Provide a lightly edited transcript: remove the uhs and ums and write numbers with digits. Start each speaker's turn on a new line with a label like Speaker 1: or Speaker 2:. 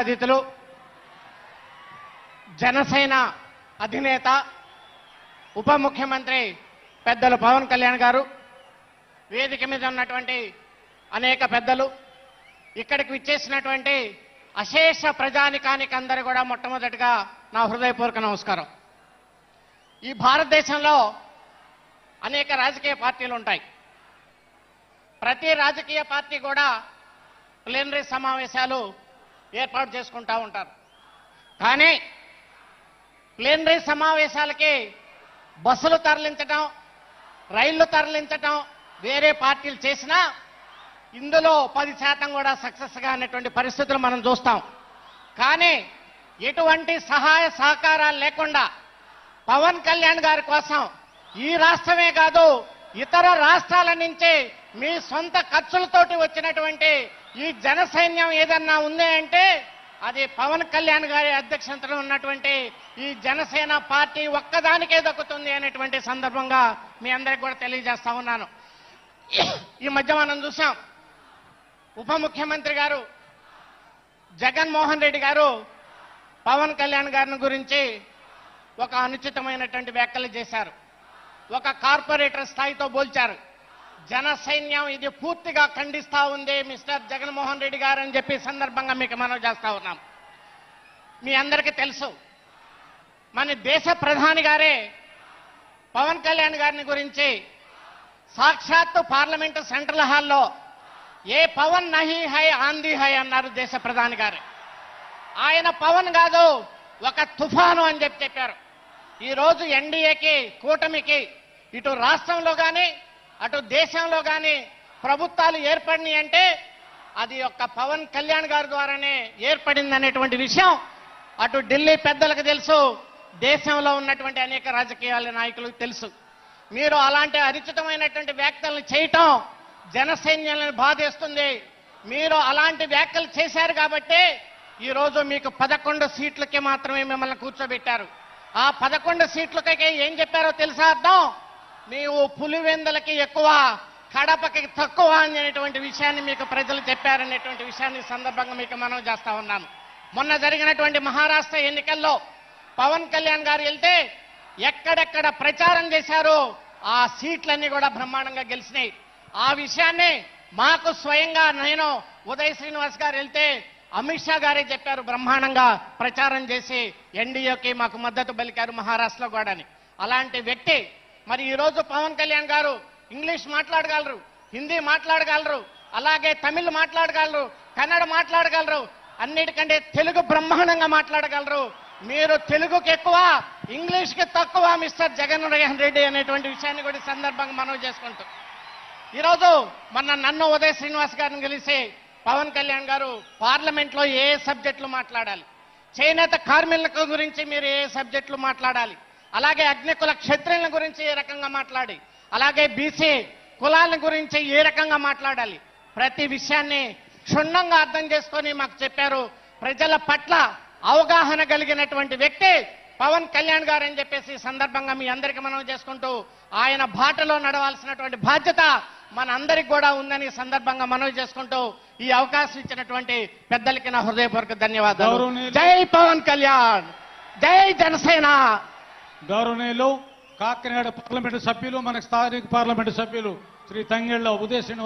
Speaker 1: అతిథులు జనసేన అధినేత ఉప ముఖ్యమంత్రి పెద్దలు పవన్ కళ్యాణ్ గారు, వేదిక మీద ఉన్నటువంటి అనేక పెద్దలు, ఇక్కడికి విచ్చేసినటువంటి అశేష ప్రజానికానికి అందరూ కూడా మొట్టమొదటిగా నా హృదయపూర్వక నమస్కారం. ఈ భారతదేశంలో అనేక రాజకీయ పార్టీలు ఉంటాయి. ప్రతి రాజకీయ పార్టీ కూడా ప్లీనరీ సమావేశాలు ఏర్పాటు చేసుకుంటూ ఉంటారు. కానీ ప్లీనరీ సమావేశాలకి బస్సులు తరలించడం, రైళ్లు తరలించడం వేరే పార్టీలు చేసినా ఇందులో 10% కూడా సక్సెస్ కానటువంటి పరిస్థితులు మనం చూస్తాం. కానీ ఎటువంటి సహాయ సహకారాలు లేకుండా పవన్ కళ్యాణ్ గారి కోసం ఈ రాష్ట్రమే కాదు ఇతర రాష్ట్రాల నుంచి మీ సొంత ఖర్చులతోటి వచ్చినటువంటి ఈ జన సైన్యం ఏదన్నా ఉంది అంటే అది పవన్ కళ్యాణ్ గారి అధ్యక్షతలో ఉన్నటువంటి ఈ జనసేన పార్టీ ఒక్కదానికే దక్కుతుంది అనేటువంటి సందర్భంగా మీ అందరికి కూడా తెలియజేస్తా ఉన్నాను. ఈ మధ్య మనం చూసాం, ఉప ముఖ్యమంత్రి గారు జగన్మోహన్ రెడ్డి గారు పవన్ కళ్యాణ్ గారిని గురించి ఒక అనుచితమైనటువంటి వ్యాఖ్యలు చేశారు. ఒక కార్పొరేటర్ స్థాయితో పోల్చారు. జన సైన్యం ఇది పూర్తిగా ఖండిస్తా ఉంది మిస్టర్ జగన్మోహన్ రెడ్డి గారు అని చెప్పి సందర్భంగా మీకు మనవి చేస్తా ఉన్నాం. మీ అందరికీ తెలుసు, మన దేశ ప్రధాని గారే పవన్ కళ్యాణ్ గారిని గురించి సాక్షాత్తు పార్లమెంటు సెంట్రల్ హాల్లో ఏ పవన్ నహీ హై ఆంధీ హై అన్నారు దేశ ప్రధాని గారు. ఆయన పవన్ కాదు ఒక తుఫాను అని చెప్పారు. ఈరోజు ఎన్డీఏకి, కూటమికి ఇటు రాష్ట్రంలో కానీ అటు దేశంలో కానీ ప్రభుత్వాలు ఏర్పడినాయి అంటే అది ఒక్క పవన్ కళ్యాణ్ గారి ద్వారానే ఏర్పడింది అనేటువంటి విషయం అటు ఢిల్లీ పెద్దలకు తెలుసు, దేశంలో ఉన్నటువంటి అనేక రాజకీయ నాయకులకు తెలుసు. మీరు అలాంటి అనుచితమైనటువంటి వ్యాఖ్యలను చేయటం జనసైన్యాలను బాధేస్తుంది. మీరు అలాంటి వ్యాఖ్యలు చేశారు కాబట్టి ఈరోజు మీకు 11 సీట్లకి మాత్రమే మిమ్మల్ని కూర్చోబెట్టారు. ఆ 11 సీట్లకి ఏం చెప్పారో తెలుసా అర్థం? నీవు పులివెందులకి ఎక్కువ, కడపకి తక్కువ అనేటువంటి విషయాన్ని మీకు ప్రజలు చెప్పారనేటువంటి విషయాన్ని సందర్భంగా మీకు మనం చేస్తా ఉన్నాను. మొన్న జరిగినటువంటి మహారాష్ట్ర ఎన్నికల్లో పవన్ కళ్యాణ్ గారు వెళ్తే ఎక్కడెక్కడ ప్రచారం చేశారో ఆ సీట్లన్నీ కూడా బ్రహ్మాండంగా గెలిచినాయి. ఆ విషయాన్ని మాకు స్వయంగా నేను ఉదయ్ శ్రీనివాస్ గారు వెళ్తే అమిత్ షా గారే చెప్పారు, బ్రహ్మాండంగా ప్రచారం చేసి ఎన్డీఏకి మాకు మద్దతు పలికారు మహారాష్ట్రలో కూడా అని. అలాంటి వ్యక్తి మరి ఈరోజు పవన్ కళ్యాణ్ గారు ఇంగ్లీష్ మాట్లాడగలరు, హిందీ మాట్లాడగలరు, అలాగే తమిళ్ మాట్లాడగలరు, కన్నడ మాట్లాడగలరు, అన్నిటికంటే తెలుగు బ్రహ్మాండంగా మాట్లాడగలరు. మీరు తెలుగుకి ఎక్కువ, ఇంగ్లీష్కి తక్కువ మిస్టర్ జగన్మోహన్ రెడ్డి అనేటువంటి విషయాన్ని కూడా సందర్భంగా మనం చేసుకుంటాం. ఈరోజు నన్ను ఉదయ్ శ్రీనివాస్ గారిని కలిసి పవన్ కళ్యాణ్ గారు పార్లమెంట్లో ఏ సబ్జెక్టులు మాట్లాడాలి, చేనేత కార్మికుల గురించి మీరు ఏ సబ్జెక్టులు మాట్లాడాలి, అలాగే అగ్నికుల క్షత్రియుల గురించి ఏ రకంగా మాట్లాడి, అలాగే బీసీ కులాల గురించి ఏ రకంగా మాట్లాడాలి, ప్రతి విషయాన్ని క్షుణ్ణంగా అర్థం చేసుకొని మాకు చెప్పారు. ప్రజల పట్ల అవగాహన కలిగినటువంటి వ్యక్తి పవన్ కళ్యాణ్ గారు అని చెప్పేసి సందర్భంగా మీ అందరికీ మనం చేసుకుంటూ ఆయన బాటలో నడవాల్సినటువంటి బాధ్యత మన అందరికి కూడా ఉందని సందర్భంగా మనవి చేసుకుంటూ ఈ అవకాశం ఇచ్చినటువంటి పెద్దలకి నా హృదయపూర్వక ధన్యవాదాలు. జై పవన్ కళ్యాణ్, జై జనసేన.
Speaker 2: గౌరవనీయులు కాకినాడ పార్లమెంటు సభ్యులు, మన స్థానిక పార్లమెంటు సభ్యులు శ్రీ తంగెళ్ల ఉదయ్ శ్రీనివాస్